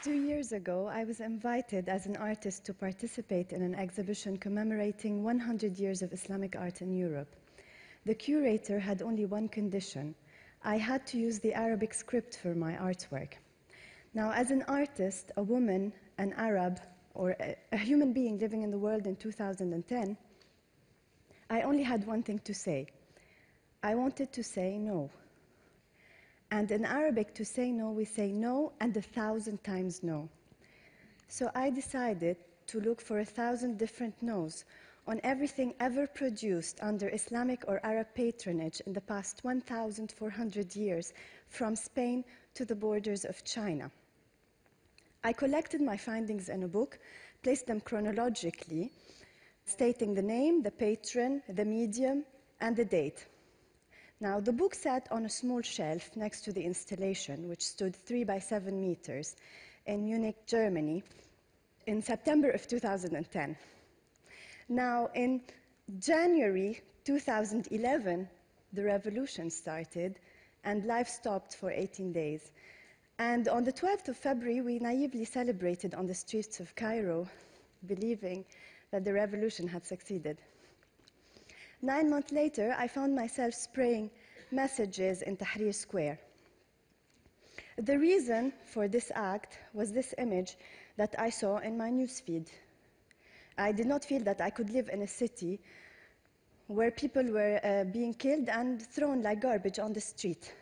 2 years ago, I was invited as an artist to participate in an exhibition commemorating 100 years of Islamic art in Europe. The curator had only one condition. I had to use the Arabic script for my artwork. Now, as an artist, a woman, an Arab, or a human being living in the world in 2010, I only had one thing to say. I wanted to say no. And in Arabic, to say no, we say no and 1,000 times no. So I decided to look for 1,000 different no's on everything ever produced under Islamic or Arab patronage in the past 1,400 years, from Spain to the borders of China. I collected my findings in a book, placed them chronologically, stating the name, the patron, the medium, and the date. Now, the book sat on a small shelf next to the installation, which stood 3 by 7 meters in Munich, Germany, in September of 2010. Now, in January 2011, the revolution started, and life stopped for 18 days. And on the 12th of February, we naively celebrated on the streets of Cairo, believing that the revolution had succeeded. 9 months later, I found myself spraying messages in Tahrir Square. The reason for this act was this image that I saw in my newsfeed. I did not feel that I could live in a city where people were being killed and thrown like garbage on the street.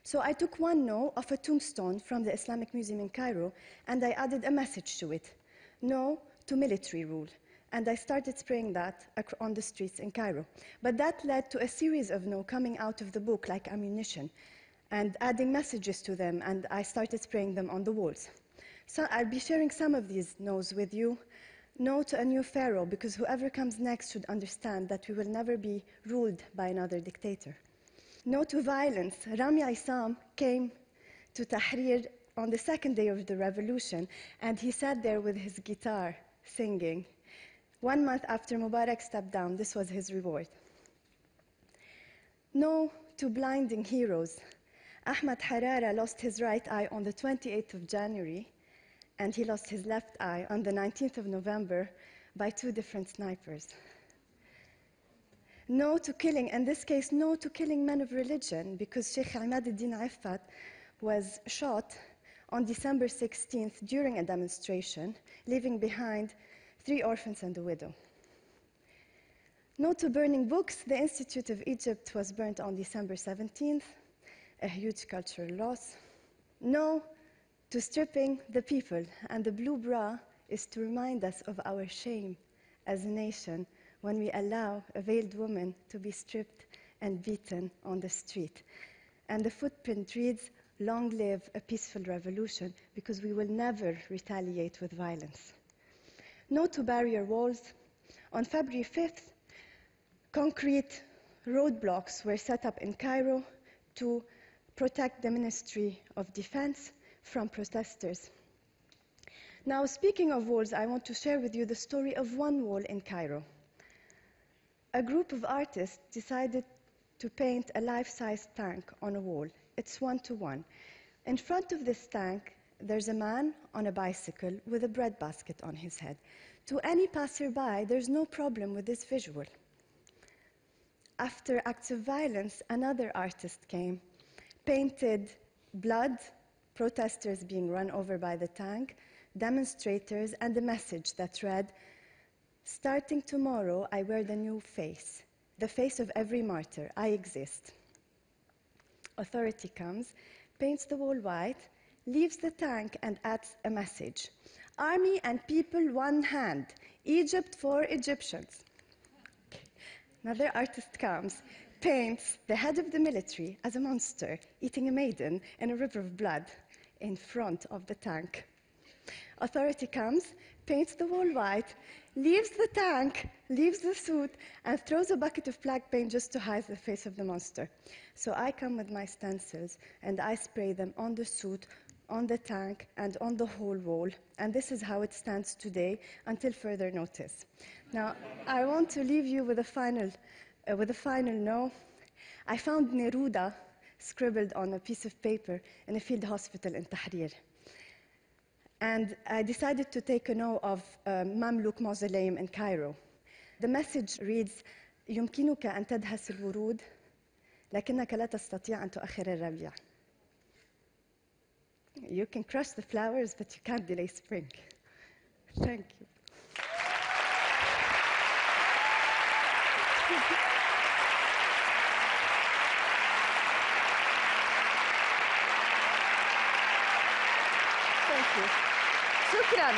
So I took one no of a tombstone from the Islamic Museum in Cairo, and I added a message to it: no to military rule. And I started spraying that on the streets in Cairo. But that led to a series of no coming out of the book like ammunition, and adding messages to them, and I started spraying them on the walls. So I'll be sharing some of these no's with you. No to a new pharaoh, because whoever comes next should understand that we will never be ruled by another dictator. No to violence. Rami Aissam came to Tahrir on the second day of the revolution, and he sat there with his guitar singing. 1 month after Mubarak stepped down, this was his reward. No to blinding heroes. Ahmad Harara lost his right eye on the 28th of January, and he lost his left eye on the 19th of November by 2 different snipers. No to killing, in this case, no to killing men of religion, because Sheikh Ahmad al-Din Affat was shot on December 16th during a demonstration, leaving behind 3 orphans and a widow. No to burning books. The Institute of Egypt was burnt on December 17th, a huge cultural loss. No to stripping the people, and the blue bra is to remind us of our shame as a nation when we allow a veiled woman to be stripped and beaten on the street. And the footprint reads, "Long live a peaceful revolution," because we will never retaliate with violence. No to barrier walls. On February 5th, concrete roadblocks were set up in Cairo to protect the Ministry of Defense from protesters. Now, speaking of walls, I want to share with you the story of one wall in Cairo. A group of artists decided to paint a life-size tank on a wall. It's 1-to-1. In front of this tank, there's a man on a bicycle with a bread basket on his head. To any passerby, there's no problem with this visual. After acts of violence, another artist came, painted blood, protesters being run over by the tank, demonstrators, and a message that read, "Starting tomorrow, I wear the new face, the face of every martyr. I exist." Authority comes, paints the wall white, leaves the tank, and adds a message: "Army and people, one hand. Egypt for Egyptians." Another artist comes, paints the head of the military as a monster eating a maiden in a river of blood in front of the tank. Authority comes, paints the wall white, leaves the tank, leaves the suit, and throws a bucket of black paint just to hide the face of the monster. So I come with my stencils, and I spray them on the suit, on the tank, and on the whole wall. And this is how it stands today, until further notice. Now, I want to leave you with a final no. I found Neruda scribbled on a piece of paper in a field hospital in Tahrir. And I decided to take a note of Mamluk Mausoleum in Cairo. The message reads, يمكنك أن تدهس الورود لكنك لا تستطيع أن تؤخر الربيع. You can crush the flowers, but you can't delay spring. Thank you. Thank you. شكراً.